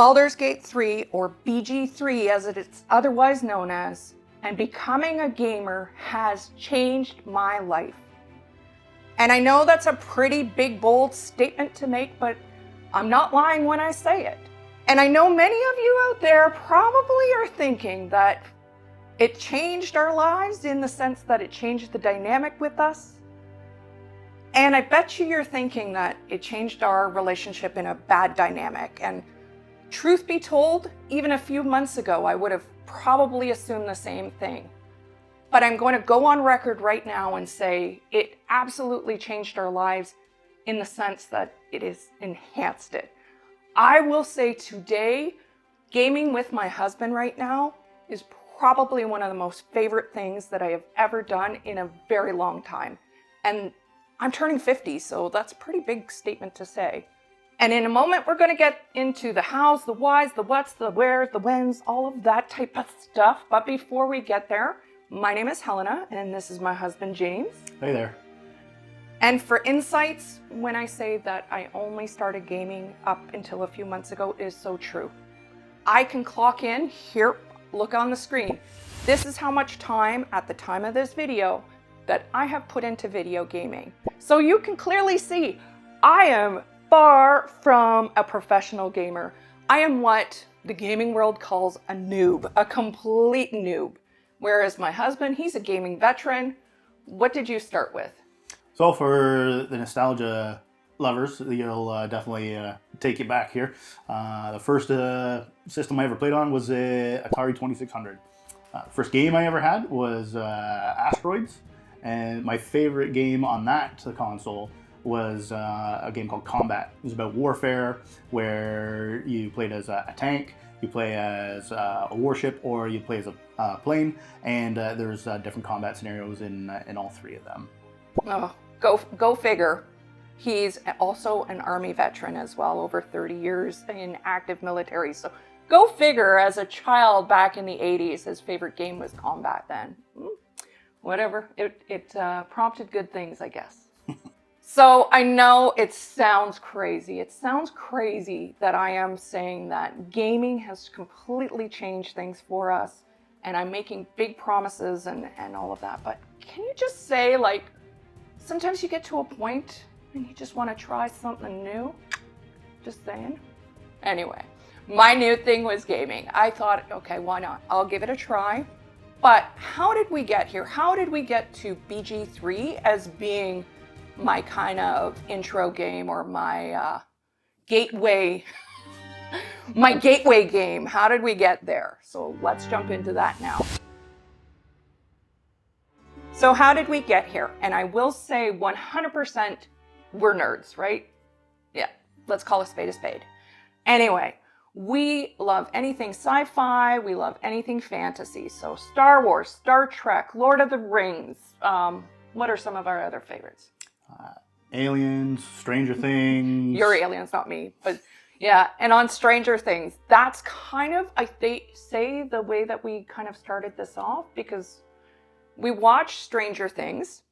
Baldur's Gate 3, or BG3 as it is otherwise known as, and becoming a gamer has changed my life. And I know that's a pretty big, bold statement to make, but I'm not lying when I say it. And I know many of you out there probably are thinking that it changed our lives in the sense that it changed the dynamic with us. And I bet you're thinking that it changed our relationship in a bad dynamic. And truth be told, even a few months ago, I would have probably assumed the same thing. But I'm going to go on record right now and say it absolutely changed our lives in the sense that it has enhanced it. I will say today, gaming with my husband right now is probably one of the most favorite things that I have ever done in a very long time. And I'm turning 50, so that's a pretty big statement to say. And in a moment, we're going to get into the hows, the whys, the whats, the wheres, the whens, all of that type of stuff. But before we get there, my name is Helena, and this is my husband, James. Hey there. And for insights, when I say that I only started gaming up until a few months ago, it is so true. I can clock in here, look on the screen. This is how much time at the time of this video that I have put into video gaming. So you can clearly see I am far from a professional gamer. I am what the gaming world calls a noob, a complete noob. Whereas my husband, he's a gaming veteran. What did you start with? So for the nostalgia lovers, you'll definitely take you back here. The first system I ever played on was Atari 2600. First game I ever had was Asteroids, and my favorite game on that console was a game called Combat. It was about warfare, where you played as a tank, you play as a warship, or you play as a plane, and there's different combat scenarios in all three of them. Oh, go figure. He's also an Army veteran as well, over 30 years in active military. So go figure, as a child back in the 80s, his favorite game was Combat then. Whatever, it prompted good things, I guess. So I know it sounds crazy. It sounds crazy that I am saying that gaming has completely changed things for us, and I'm making big promises and all of that. But can you just say, like, sometimes you get to a point and you just want to try something new? Just saying. Anyway, my new thing was gaming. I thought, okay, why not? I'll give it a try. But how did we get here? How did we get to BG3 as being my kind of intro game, or my gateway, my gateway game? How did we get there? So let's jump into that now. So how did we get here? And I will say 100% we're nerds, right? Yeah, let's call a spade a spade. Anyway, we love anything sci-fi, we love anything fantasy. So Star Wars, Star Trek, Lord of the Rings. What are some of our other favorites? Aliens, Stranger Things. You're aliens, not me. But yeah, and on Stranger Things, that's kind of, I say, the way that we kind of started this off, because we watched Stranger Things,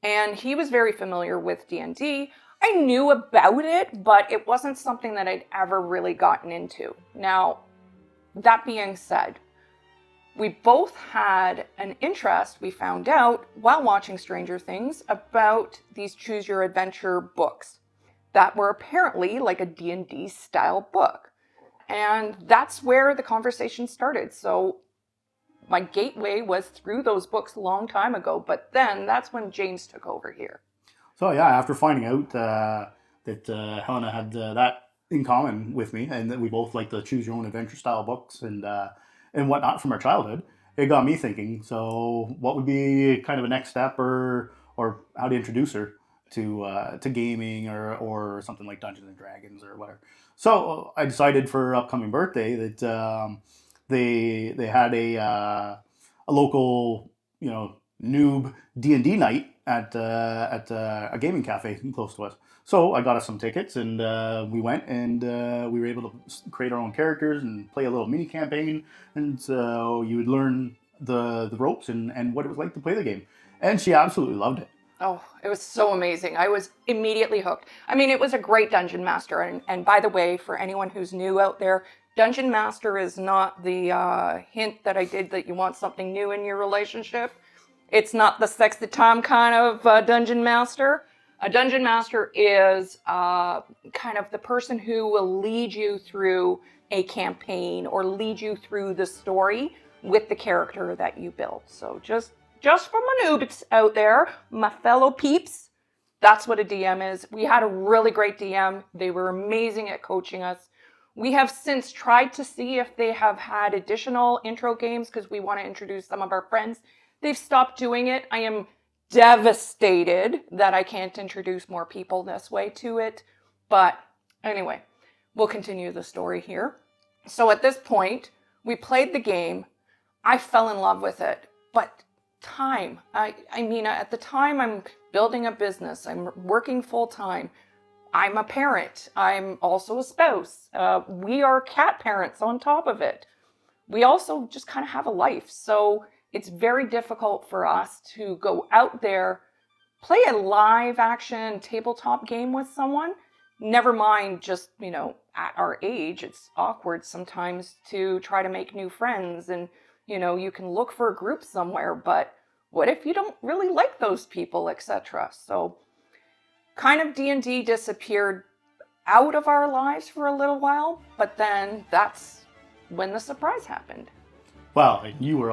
and he was very familiar with D&D. I knew about it, but it wasn't something that I'd ever really gotten into. Now, that being said, we both had an interest, we found out, while watching Stranger Things, about these Choose Your Adventure books that were apparently like a D&D style book. And that's where the conversation started. So my gateway was through those books a long time ago, but then that's when James took over here. So yeah, after finding out that Helena had that in common with me, and that we both like the Choose Your Own Adventure style books and whatnot from our childhood, it got me thinking, so what would be kind of a next step, or how to introduce her to gaming or something like Dungeons and Dragons or whatever. So I decided for her upcoming birthday that they had a local, noob D&D night at a gaming cafe close to us. So I got us some tickets, and we went, and we were able to create our own characters and play a little mini campaign. And so you would learn the ropes and what it was like to play the game. And she absolutely loved it. Oh, it was so amazing. I was immediately hooked. I mean, it was a great Dungeon Master. And by the way, for anyone who's new out there, Dungeon Master is not the hint that I did that you want something new in your relationship. It's not the sexy time kind of Dungeon Master. A Dungeon Master is kind of the person who will lead you through a campaign or lead you through the story with the character that you build. So just for my noobs out there, my fellow peeps, that's what a DM is. We had a really great DM. They were amazing at coaching us. We have since tried to see if they have had additional intro games because we want to introduce some of our friends. They've stopped doing it. I am devastated that I can't introduce more people this way to it. But anyway, we'll continue the story here. So at this point, we played the game. I fell in love with it. But time. I mean, at the time, I'm building a business. I'm working full time. I'm a parent. I'm also a spouse. We are cat parents on top of it. We also just kind of have a life. So it's very difficult for us to go out there, play a live action tabletop game with someone. Never mind just, at our age, it's awkward sometimes to try to make new friends. And, you can look for a group somewhere, but what if you don't really like those people, etc.? So kind of D&D disappeared out of our lives for a little while, but then that's when the surprise happened. Well, and you were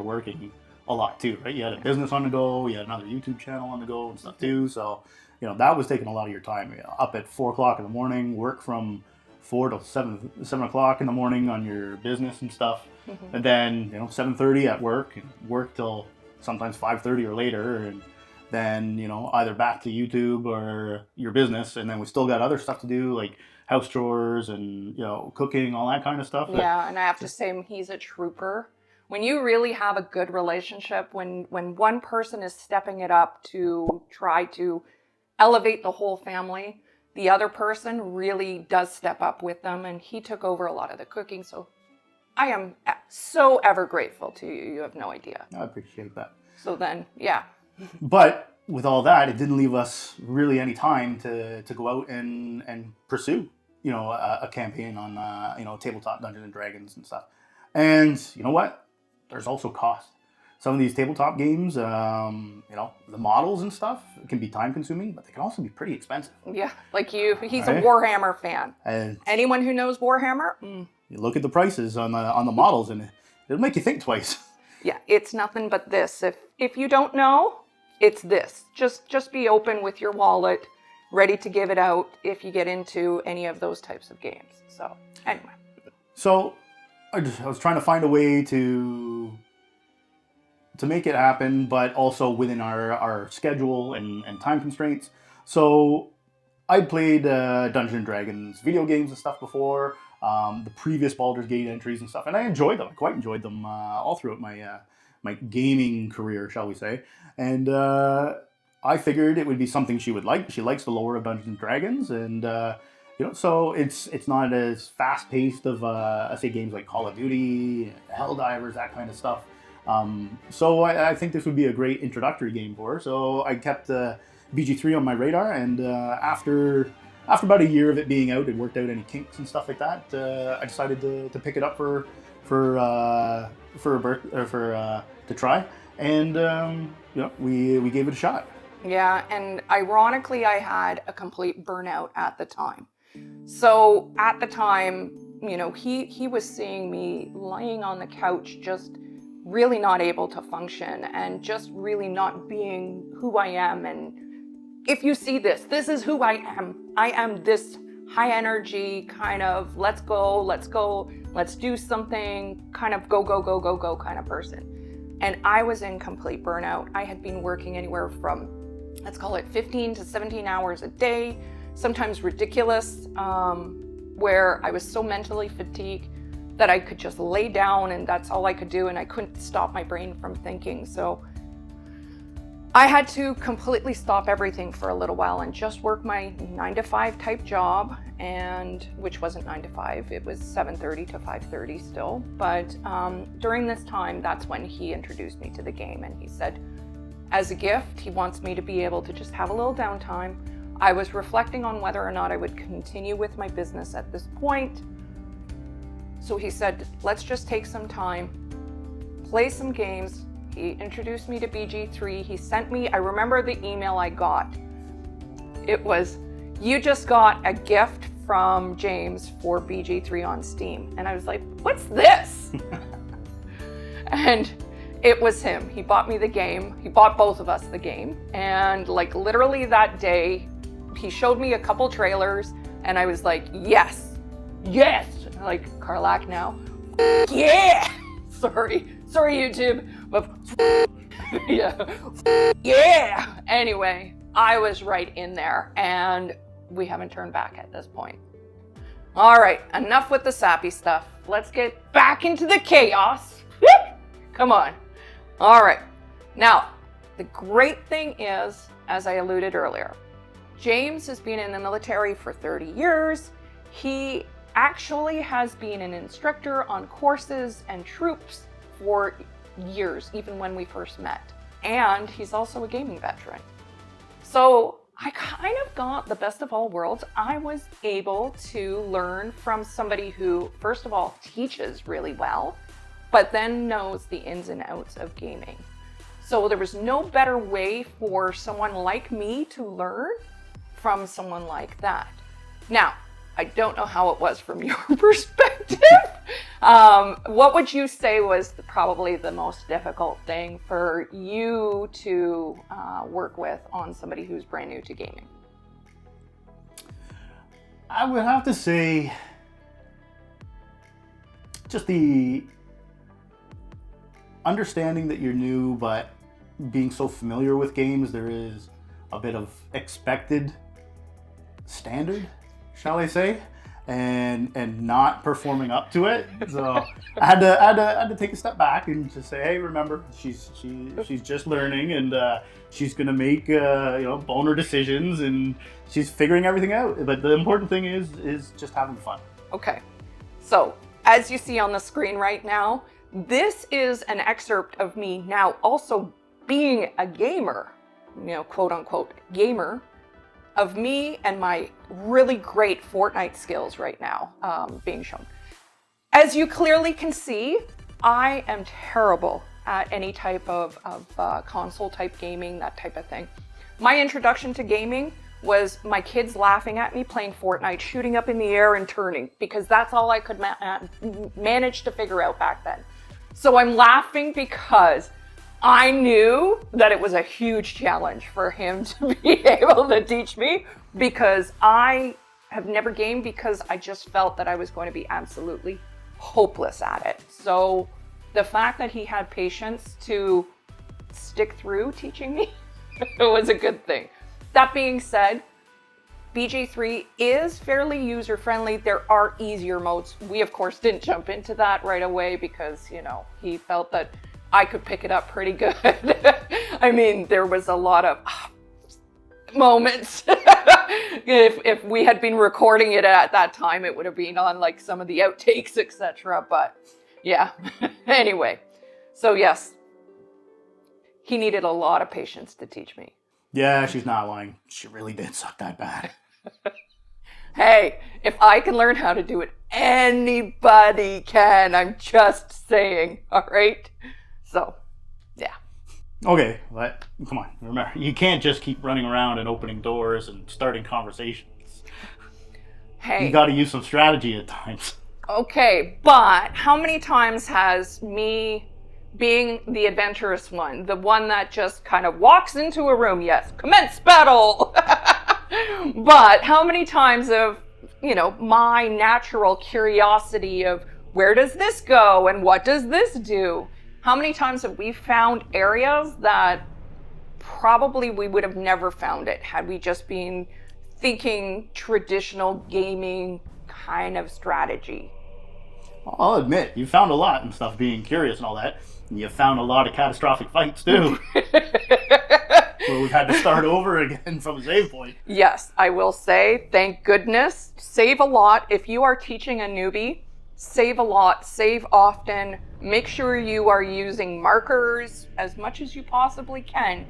working a lot too, right? You had a business on the go, you had another YouTube channel on the go and stuff too. So, that was taking a lot of your time. Up at 4 o'clock in the morning, work from 4 to 7 o'clock in the morning on your business and stuff. Mm-hmm. And then, 7:30 at work, and work till sometimes 5:30 or later. And then, either back to YouTube or your business. And then we still got other stuff to do, like house chores and, cooking, all that kind of stuff. Yeah, and I have to say, he's a trooper. When you really have a good relationship, when one person is stepping it up to try to elevate the whole family, the other person really does step up with them, and he took over a lot of the cooking. So I am so ever grateful to you. You have no idea. I appreciate that. So then, yeah. But with all that, it didn't leave us really any time to go out and pursue, a campaign on, tabletop Dungeons and Dragons and stuff. And you know what? There's also cost. Some of these tabletop games, the models and stuff can be time consuming, but they can also be pretty expensive. Yeah, like he's right? A Warhammer fan. And anyone who knows Warhammer, you look at the prices on the models, and it'll make you think twice. Yeah, it's nothing but this. If you don't know, it's this. Just be open with your wallet, ready to give it out if you get into any of those types of games. So anyway. So I was trying to find a way to make it happen, but also within our schedule and time constraints. So I'd played Dungeons and Dragons video games and stuff before, the previous Baldur's Gate entries and stuff, and I enjoyed them. I quite enjoyed them all throughout my gaming career, shall we say. And I figured it would be something she would like. She likes the lore of Dungeons and Dragons, and so it's not as fast paced of I say games like Call of Duty, Helldivers, that kind of stuff. So I think this would be a great introductory game for her. So I kept BG3 on my radar, and after about a year of it being out, it worked out any kinks and stuff like that. I decided to pick it up to try, and we gave it a shot. Yeah, and ironically, I had a complete burnout at the time. So at the time, he was seeing me lying on the couch, just really not able to function and just really not being who I am. And if you see this is who I am. I am this high energy kind of let's go, let's do something, kind of go kind of person. And I was in complete burnout. I had been working anywhere from, let's call it 15 to 17 hours a day, sometimes ridiculous, where I was so mentally fatigued that I could just lay down and that's all I could do, and I couldn't stop my brain from thinking. So I had to completely stop everything for a little while and just work my 9-to-5 type job, and which wasn't 9 to 5, it was 7:30 to 5:30 still. But during this time, that's when he introduced me to the game, and he said, As a gift, he wants me to be able to just have a little downtime. I was reflecting on whether or not I would continue with my business at this point. So he said, let's just take some time, play some games. He introduced me to BG3. He sent me, I remember the email I got. It was, you just got a gift from James for BG3 on Steam. And I was like, what's this? And it was him. He bought me the game. He bought both of us the game. And like literally that day, he showed me a couple trailers and I was like, yes, like Carlac now. Yeah. Sorry YouTube, but yeah. Anyway, I was right in there and we haven't turned back at this point. All right, enough with the sappy stuff. Let's get back into the chaos. Come on. All right. Now, the great thing is, as I alluded earlier, James has been in the military for 30 years. He actually has been an instructor on courses and troops for years, even when we first met. And he's also a gaming veteran. So I kind of got the best of all worlds. I was able to learn from somebody who, first of all, teaches really well, but then knows the ins and outs of gaming. So there was no better way for someone like me to learn from someone like that. Now, I don't know how it was from your perspective. What would you say was probably the most difficult thing for you to work with on somebody who's brand new to gaming? I would have to say just the understanding that you're new, but being so familiar with games, there is a bit of expected standard, shall I say, and not performing up to it. So I had to take a step back and just say, hey, remember, she's just learning, and she's gonna make boner decisions, and she's figuring everything out. But the important thing is just having fun. Okay. So as you see on the screen right now, this is an excerpt of me now also being a gamer, quote unquote gamer, of me and my really great Fortnite skills right now being shown. As you clearly can see, I am terrible at any type of console type gaming, that type of thing. My introduction to gaming was my kids laughing at me playing Fortnite, shooting up in the air and turning, because that's all I could manage to figure out back then. So I'm laughing because I knew that it was a huge challenge for him to be able to teach me, because I have never gamed because I just felt that I was going to be absolutely hopeless at it. So the fact that he had patience to stick through teaching me was a good thing. That being said, BG3 is fairly user-friendly. There are easier modes. We, of course, didn't jump into that right away because, he felt that I could pick it up pretty good. I mean, there was a lot of moments. If we had been recording it at that time, it would have been on like some of the outtakes, etc. But yeah, anyway. So yes, he needed a lot of patience to teach me. Yeah, she's not lying. She really did suck that bad. Hey, if I can learn how to do it, anybody can. I'm just saying, all right? So, yeah. Okay, but come on, remember, you can't just keep running around and opening doors and starting conversations. Hey. You got to use some strategy at times. Okay, but how many times has me being the adventurous one, the one that just kind of walks into a room, yes, commence battle. But how many times of, my natural curiosity of where does this go and what does this do? How many times have we found areas that probably we would have never found it had we just been thinking traditional gaming kind of strategy? I'll admit, you found a lot and stuff, being curious and all that. And you found a lot of catastrophic fights too. Where we've had to start over again from a save point. Yes, I will say, thank goodness, save a lot. If you are teaching a newbie, save a lot, save often. Make sure you are using markers as much as you possibly can.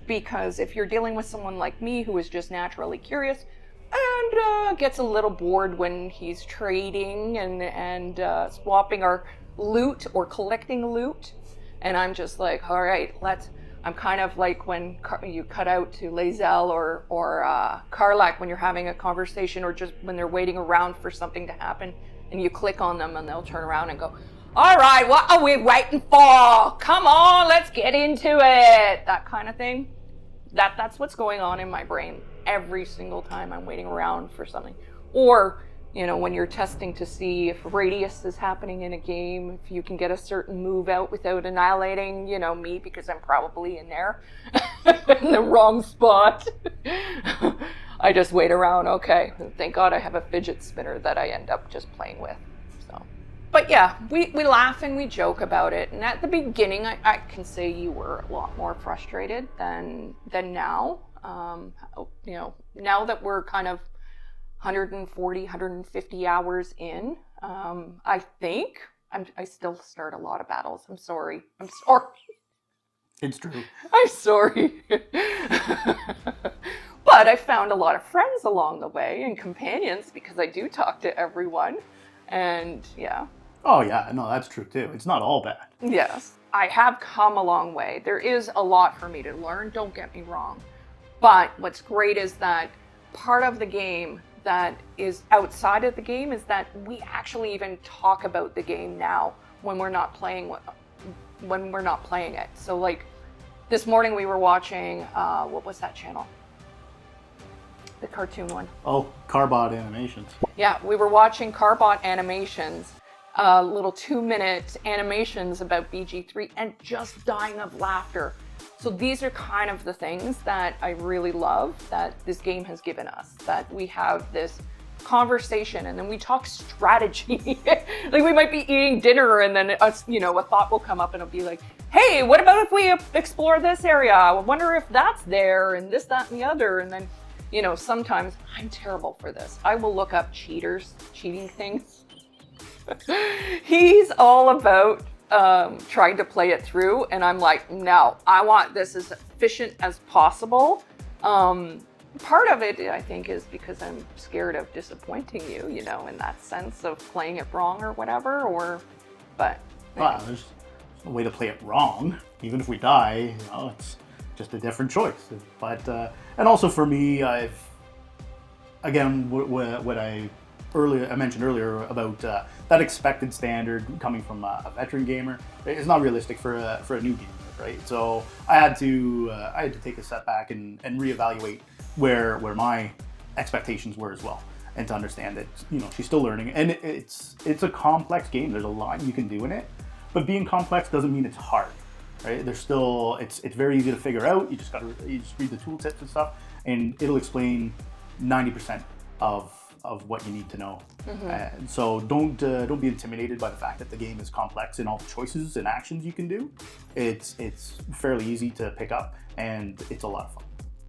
because if you're dealing with someone like me who is just naturally curious and gets a little bored when he's trading and swapping our loot or collecting loot, and I'm just like, all right, I'm kind of like when you cut out to Lae'zel or Karlach when you're having a conversation, or just when they're waiting around for something to happen, and you click on them and they'll turn around and go, all right, what are we waiting for? Come on, let's get into it. That kind of thing. That's what's going on in my brain every single time I'm waiting around for something. Or, when you're testing to see if radius is happening in a game, if you can get a certain move out without annihilating, me, because I'm probably in there in the wrong spot. I just wait around. Okay, thank God I have a fidget spinner that I end up just playing with. But yeah, we laugh and we joke about it. And at the beginning, I can say you were a lot more frustrated than now. Now that we're kind of 140, 150 hours in, I think I still start a lot of battles. I'm sorry. It's true. I'm sorry. But I found a lot of friends along the way and companions, because I do talk to everyone. And yeah. Oh yeah, no, that's true too. It's not all bad. Yes, I have come a long way. There is a lot for me to learn, don't get me wrong. But what's great is that part of the game that is outside of the game is that we actually even talk about the game now when we're not playing it. So like this morning we were watching, what was that channel? The cartoon one. Oh, Carbot Animations. Yeah, we were watching Carbot Animations, little 2-minute animations about BG3, and just dying of laughter. So these are kind of the things that I really love that this game has given us, that we have this conversation and then we talk strategy. Like we might be eating dinner and then a thought will come up and it'll be like, hey, what about if we explore this area? I wonder if that's there, and this, that, and the other. And then, sometimes I'm terrible for this. I will look up cheating things. He's all about trying to play it through, and I'm like, no, I want this as efficient as possible. Part of it, I think, is because I'm scared of disappointing you, in that sense of playing it wrong or whatever, but... Well, there's no way to play it wrong. Even if we die, it's just a different choice. But, and also for me, what I mentioned earlier about that expected standard coming from a veteran gamer is not realistic for a new gamer, right? So I had to take a step back and reevaluate where my expectations were as well, and to understand that she's still learning, and it's a complex game. There's a lot you can do in it, but being complex doesn't mean it's hard, right? There's still it's very easy to figure out. You just read the tooltips and stuff, and it'll explain 90% of what you need to know. Mm-hmm. So don't be intimidated by the fact that the game is complex in all the choices and actions you can do. It's fairly easy to pick up, and it's a lot of fun.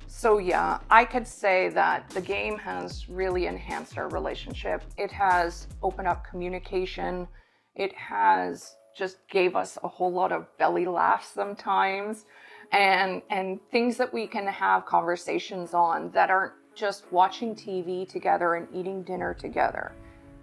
So yeah, I could say that the game has really enhanced our relationship. It has opened up communication. It has just gave us a whole lot of belly laughs sometimes, and things that we can have conversations on that aren't just watching TV together and eating dinner together.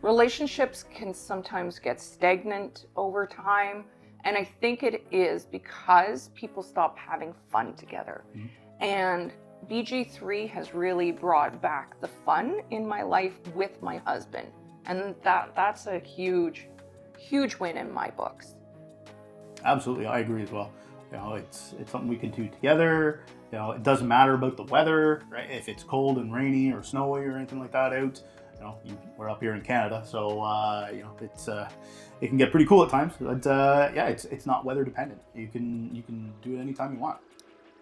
Relationships can sometimes get stagnant over time, and I think it is because people stop having fun together. Mm-hmm. And BG3 has really brought back the fun in my life with my husband, and that's a huge win in my books. Absolutely, I agree as well. It's something we can do together. It doesn't matter about the weather, right? If it's cold and rainy or snowy or anything like that out, we're up here in Canada, so it can get pretty cool at times. But it's not weather dependent. You can do it anytime you want.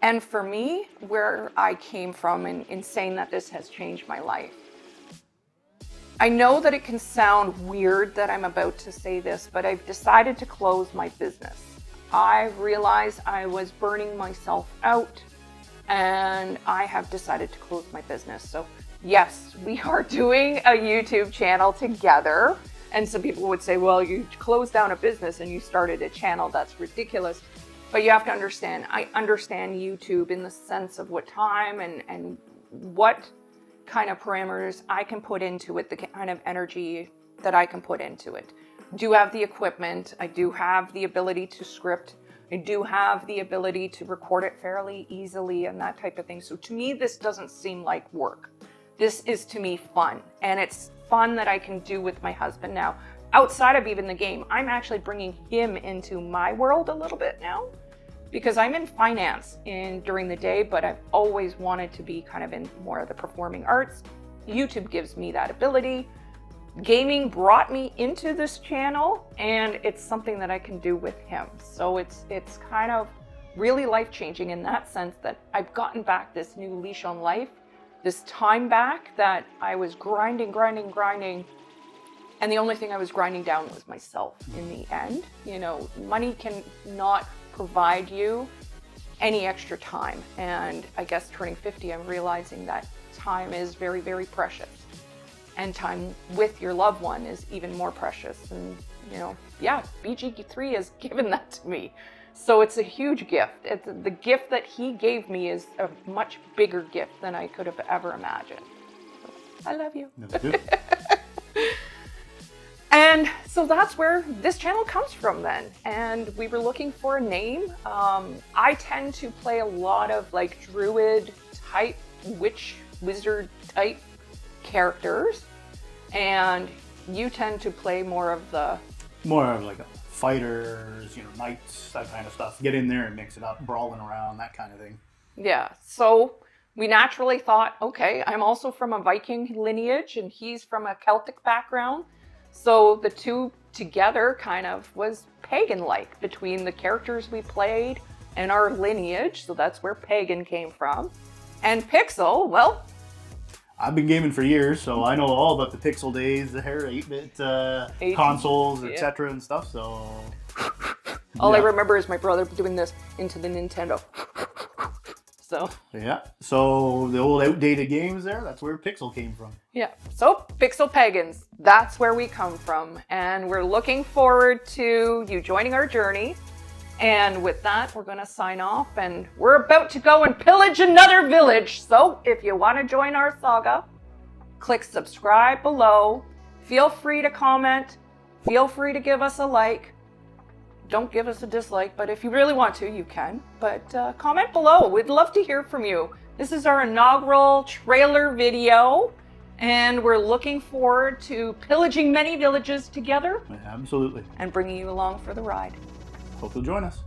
And for me, where I came from in saying that this has changed my life, I know that it can sound weird that I'm about to say this, but I've decided to close my business. I realized I was burning myself out, and I have decided to close my business. So yes, we are doing a YouTube channel together. And some people would say, well, you closed down a business and you started a channel. That's ridiculous. But you have to understand, I understand YouTube in the sense of what time and what kind of parameters I can put into it, the kind of energy that I can put into it. I do have the equipment, I do have the ability to script, I do have the ability to record it fairly easily and that type of thing. So to me, this doesn't seem like work. This is to me fun, and it's fun that I can do with my husband now. Outside of even the game, I'm actually bringing him into my world a little bit now, because I'm in finance during the day, but I've always wanted to be kind of in more of the performing arts. YouTube gives me that ability. Gaming brought me into this channel, and it's something that I can do with him. So it's kind of really life-changing in that sense that I've gotten back this new leash on life, this time back that I was grinding, and the only thing I was grinding down was myself in the end. You know, money can not provide you any extra time. And I guess turning 50, I'm realizing that time is very, very precious. And time with your loved one is even more precious. And, you know, yeah, BG3 has given that to me. So it's a huge gift. The gift that he gave me is a much bigger gift than I could have ever imagined. So, I love you. And so that's where this channel comes from then. And we were looking for a name. I tend to play a lot of like druid type, witch, wizard type characters. And you tend to play more of like a fighters, you know, knights, that kind of stuff. Get in there and mix it up, brawling around, that kind of thing. Yeah. So we naturally thought, okay, I'm also from a Viking lineage and he's from a Celtic background. So the two together kind of was pagan-like between the characters we played and our lineage. So that's where pagan came from. And Pixel, well, I've been gaming for years, so I know all about the Pixel days, the 8-bit consoles, etc. and stuff. So all I remember is my brother doing this into the Nintendo. So yeah, so the old outdated games there, that's where Pixel came from. Yeah, so Pixel Pagans, that's where we come from. And we're looking forward to you joining our journey. And with that, we're going to sign off, and we're about to go and pillage another village. So if you want to join our saga, click subscribe below. Feel free to comment. Feel free to give us a like. Don't give us a dislike, but if you really want to, you can. But comment below. We'd love to hear from you. This is our inaugural trailer video, and we're looking forward to pillaging many villages together. Absolutely. And bringing you along for the ride. Hope you'll join us.